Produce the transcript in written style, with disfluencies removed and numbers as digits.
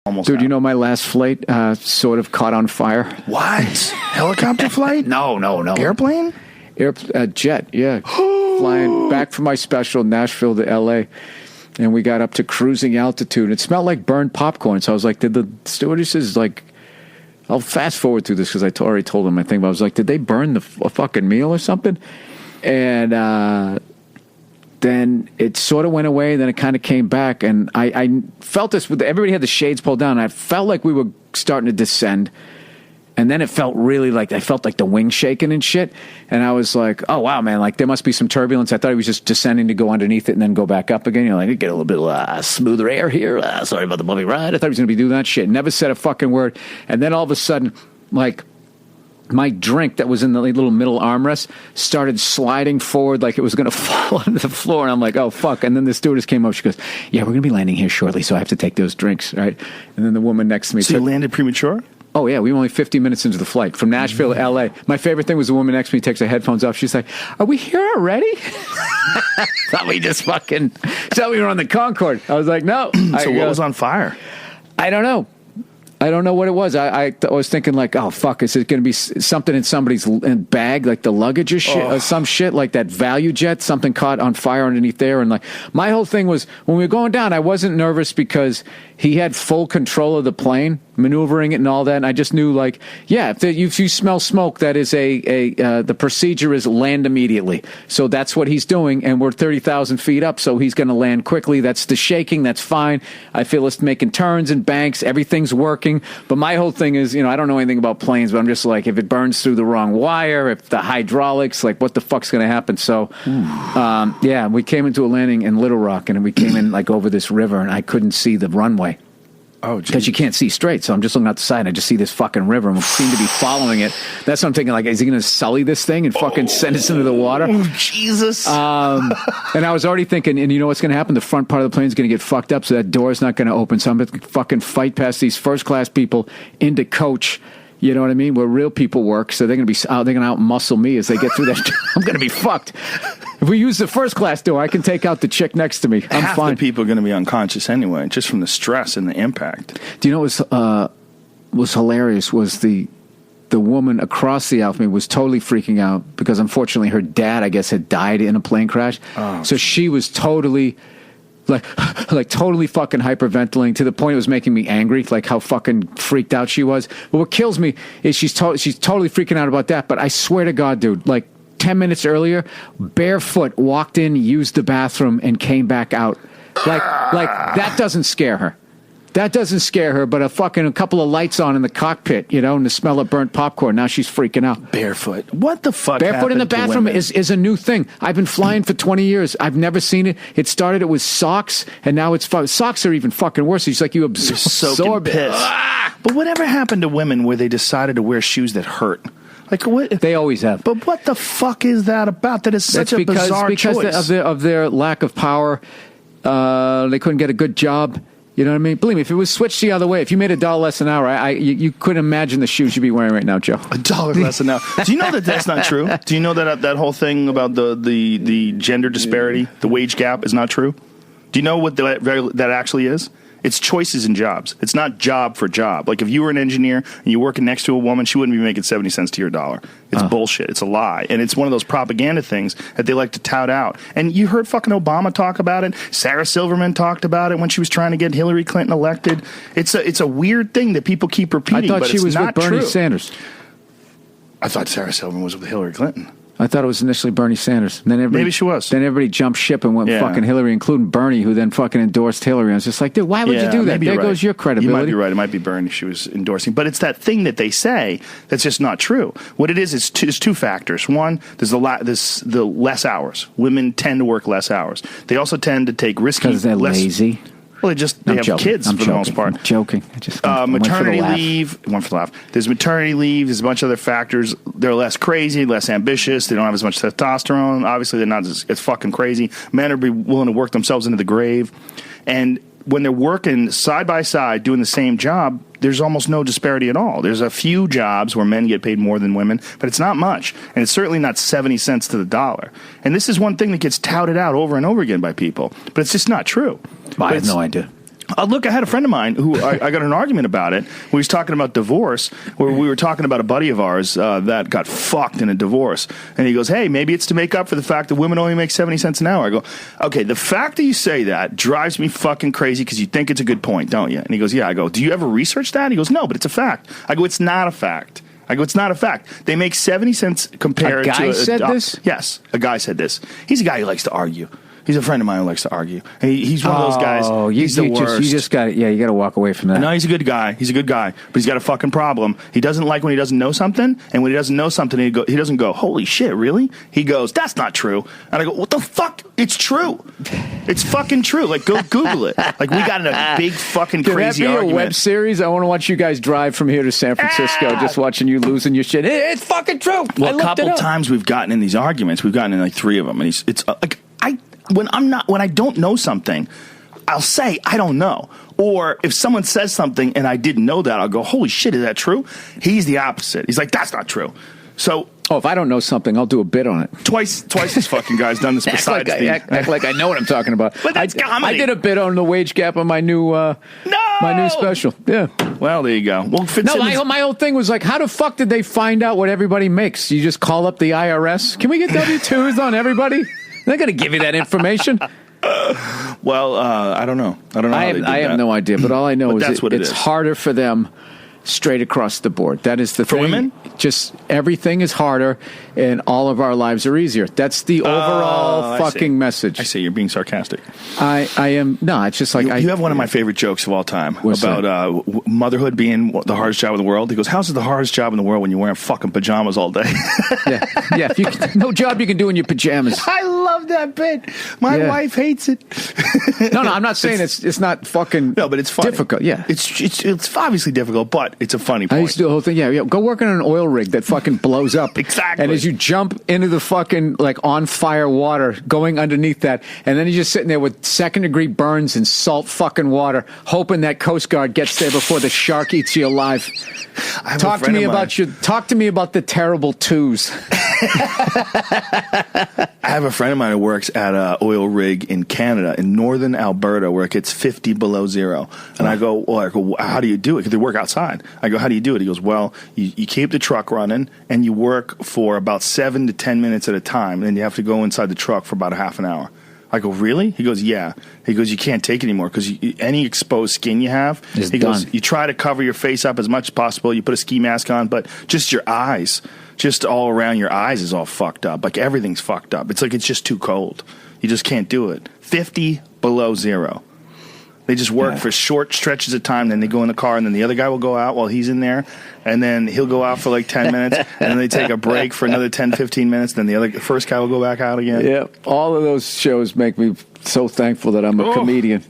Almost. Dude, you know my last flight sort of caught on fire. What? Helicopter flight? No. Airplane? Jet, yeah. Flying back from my special, Nashville to L.A., and we got up to cruising altitude. It smelled like burned popcorn, so I was like, did the stewardesses, like, I'll fast forward through this because I already told them my thing, but I was like, did they burn a fucking meal or something? And then it sort of went away, then it kind of came back, and I felt this, everybody had the shades pulled down, and I felt like we were starting to descend, and then it felt really like, I felt like the wing shaking and shit, and I was like, oh wow, man, like there must be some turbulence. I thought he was just descending to go underneath it and then go back up again. You're like, get a little bit smoother air here, sorry about the bumpy ride. I thought he was going to be doing that shit. Never said a fucking word, and then all of a sudden, like, my drink that was in the little middle armrest started sliding forward like it was going to fall onto the floor. And I'm like, oh, fuck. And then the stewardess came up. She goes, yeah, we're going to be landing here shortly, so I have to take those drinks, right? And then the woman next to me So you landed premature? Oh, yeah. We were only 50 minutes into the flight from Nashville to L.A. My favorite thing was the woman next to me takes her headphones off. She's like, are we here already? Thought we just fucking... Thought we were on the Concorde. I was like, no. So what was on fire? I don't know. I don't know what it was. I was thinking like, oh, fuck, is it going to be something in somebody's bag, like the luggage or shit, or some shit like that value jet, something caught on fire underneath there. And like, my whole thing was, when we were going down, I wasn't nervous because he had full control of the plane, maneuvering it and all that. And I just knew like, yeah, if you smell smoke, that is the procedure is land immediately. So that's what he's doing. And we're 30,000 feet up. So he's going to land quickly. That's the shaking. That's fine. I feel it's making turns and banks. Everything's working. But my whole thing is, I don't know anything about planes, but I'm just like, if it burns through the wrong wire, if the hydraulics, like what the fuck's going to happen? So, yeah, we came into a landing in Little Rock and we came in like over this river and I couldn't see the runway. Oh, because you can't see straight. So I'm just looking out the side and I just see this fucking river and we seem to be following it. That's what I'm thinking, like, is he going to sully this thing and fucking send us into the water? Oh, Jesus. And I was already thinking, and you know what's going to happen? The front part of the plane is going to get fucked up, so that door's not going to open. So I'm going to fucking fight past these first class people into coach. You know what I mean? Where real people work, so they're going to out muscle me as they get through that. I'm going to be fucked. If we use the first class door, I can take out the chick next to me. I'm Half fine. the people are going to be unconscious anyway, just from the stress and the impact. Do you know what was hilarious? Was the woman across the aisle from me was totally freaking out because unfortunately her dad, I guess, had died in a plane crash. Oh, so she was totally. Like totally fucking hyperventilating to the point it was making me angry, like how fucking freaked out she was. But what kills me is she's totally freaking out about that. But I swear to God, dude, like 10 minutes earlier, barefoot, walked in, used the bathroom, and came back out. Like that doesn't scare her. That doesn't scare her, but a couple of lights on in the cockpit, and the smell of burnt popcorn. Now she's freaking out. Barefoot. What the fuck? Barefoot in the bathroom is a new thing. I've been flying for 20 years. I've never seen it. It started with socks, and now it's socks are even fucking worse. It's like you absorb it. Piss. But whatever happened to women where they decided to wear shoes that hurt? Like what? They always have. But what the fuck is that about? That is such a bizarre choice. Because of their lack of power. They couldn't get a good job. You know what I mean? Believe me, if it was switched the other way, if you made $1 less an hour, you couldn't imagine the shoes you'd be wearing right now, Joe. $1 less an hour. Do you know that that's not true? Do you know that whole thing about the gender disparity, the wage gap, is not true? Do you know what that actually is? It's choices in jobs. It's not job for job. Like if you were an engineer and you're working next to a woman, she wouldn't be making 70 cents to your dollar. It's bullshit. It's a lie. And it's one of those propaganda things that they like to tout out. And you heard fucking Obama talk about it. Sarah Silverman talked about it when she was trying to get Hillary Clinton elected. It's a weird thing that people keep repeating. I thought she was with Bernie Sanders. I thought Sarah Silverman was with Hillary Clinton. I thought it was initially Bernie Sanders. And then maybe she was. Then everybody jumped ship and went fucking Hillary, including Bernie, who then fucking endorsed Hillary. I was just like, dude, why would you do that? There goes your credibility. You might be right. It might be Bernie she was endorsing. But it's that thing that they say that's just not true. What it is there's two factors. One, there's the less hours. Women tend to work less hours. They also tend to take risky... Because they're lazy. Well, they have kids for the most part. I'm joking. Maternity leave. One for the laugh. There's maternity leave. There's a bunch of other factors. They're less crazy, less ambitious. They don't have as much testosterone. Obviously, they're not as fucking crazy. Men are willing to work themselves into the grave. And when they're working side by side doing the same job, there's almost no disparity at all. There's a few jobs where men get paid more than women, but it's not much. And it's certainly not 70 cents to the dollar. And this is one thing that gets touted out over and over again by people. But it's just not true. I have no idea. Look, I had a friend of mine who I got in an argument about it. We was talking about divorce, where we were talking about a buddy of ours that got fucked in a divorce. And he goes, hey, maybe it's to make up for the fact that women only make 70 cents an hour. I go, okay, the fact that you say that drives me fucking crazy because you think it's a good point, don't you? And he goes, yeah. I go, do you ever research that? He goes, no, but it's a fact. I go, it's not a fact. It's not a fact. They make 70 cents compared to... A guy said this? Yes, a guy said this. He's a guy who likes to argue. He's a friend of mine who likes to argue. And he's one of those guys. Oh, he's the worst. You just got you got to walk away from that. No, he's a good guy. He's a good guy, but he's got a fucking problem. He doesn't like when he doesn't know something, and when he doesn't know something, he doesn't go, holy shit, really? He goes, that's not true. And I go, what the fuck? It's true. It's fucking true. Like, go Google it. Like, we got in a big fucking crazy argument. Can that be a web series? I want to watch you guys drive from here to San Francisco, just watching you losing your shit. It's fucking true. Well, a couple times we've gotten in these arguments. We've gotten in like 3 of them, and it's like when I don't know something, I'll say I don't know. Or if someone says something and I didn't know that, I'll go, holy shit, is that true? He's the opposite. He's like, that's not true. So, if I don't know something, I'll do a bit on it. Twice this fucking guy's done this besides act like I know what I'm talking about. But that's comedy. I did a bit on the wage gap on my new my new special. Yeah. Well, there you go. Well, my whole thing was like, how the fuck did they find out what everybody makes? You just call up the IRS? Can we get W-2s on everybody? They're going to give you that information. Well, I don't know. I have no idea, but all I know is it's harder for them straight across the board. That is the thing. For women? Just everything is harder, and all of our lives are easier. That's the overall fucking message. I see. You're being sarcastic. I am. No, it's just like you have one of my favorite jokes of all time about motherhood being the hardest job in the world. He goes, "How's it the hardest job in the world when you're wearing fucking pajamas all day?" yeah. No job you can do in your pajamas. I love that bit. My wife hates it. No, I'm not saying it's not fucking. No, but it's funny. Difficult. Yeah, it's obviously difficult, but it's a funny point. I used to do the whole thing. Yeah. Go work on an oil rig that fucking blows up. Exactly. And as you jump into the fucking like on fire water, going underneath that, and then you're just sitting there with 2nd-degree burns and salt fucking water, hoping that Coast Guard gets there before the shark eats you alive. Talk to me about the terrible twos. I have a friend of mine who works at an oil rig in Canada, in northern Alberta, where it gets 50 below zero. And I go, how do you do it? Because they work outside. I go, how do you do it? He goes, well, you keep the truck running, and you work for about 7 to 10 minutes at a time, and then you have to go inside the truck for about a half an hour. I go, really? He goes, yeah. He goes, you can't take it anymore because any exposed skin you have, he goes, you try to cover your face up as much as possible. You put a ski mask on, but just your eyes, just all around your eyes is all fucked up. Like everything's fucked up. It's like it's just too cold. You just can't do it. 50 below zero. They just work for short stretches of time. Then they go in the car, and then the other guy will go out while he's in there, and then he'll go out for like 10 minutes, and then they take a break for another 10, 15 minutes. Then the first guy will go back out again. Yeah, all of those shows make me so thankful that I'm a comedian.